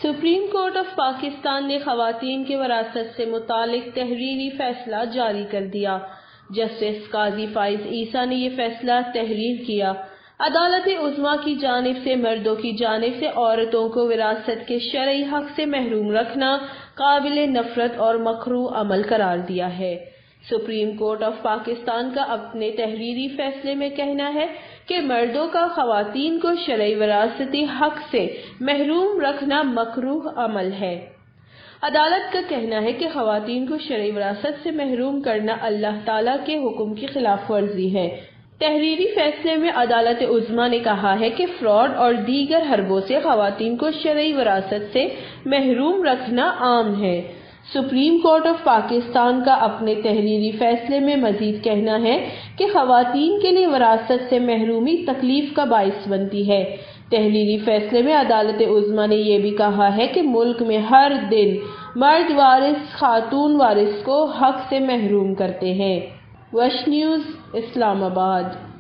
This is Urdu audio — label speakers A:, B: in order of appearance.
A: سپریم کورٹ آف پاکستان نے خواتین کے وراثت سے متعلق تحریری فیصلہ جاری کر دیا۔ جسٹس قاضی فائز عیسیٰ نے یہ فیصلہ تحریر کیا۔ عدالت عظمیٰ کی جانب سے مردوں کی جانب سے عورتوں کو وراثت کے شرعی حق سے محروم رکھنا قابل نفرت اور مکروہ عمل قرار دیا ہے۔ سپریم کورٹ آف پاکستان کا اپنے تحریری فیصلے میں کہنا ہے کہ مردوں کا خواتین کو شرعی وراثتی حق سے محروم رکھنا مکروہ عمل ہے۔ عدالت کا کہنا ہے کہ خواتین کو شرعی وراثت سے محروم کرنا اللہ تعالیٰ کے حکم کی خلاف ورزی ہے۔ تحریری فیصلے میں عدالت عظمیٰ نے کہا ہے کہ فراڈ اور دیگر حربوں سے خواتین کو شرعی وراثت سے محروم رکھنا عام ہے۔ سپریم کورٹ آف پاکستان کا اپنے تحریری فیصلے میں مزید کہنا ہے کہ خواتین کے لیے وراثت سے محرومی تکلیف کا باعث بنتی ہے۔ تحریری فیصلے میں عدالت عظمیٰ نے یہ بھی کہا ہے کہ ملک میں ہر دن مرد وارث خاتون وارث کو حق سے محروم کرتے ہیں۔ وش نیوز، اسلام آباد۔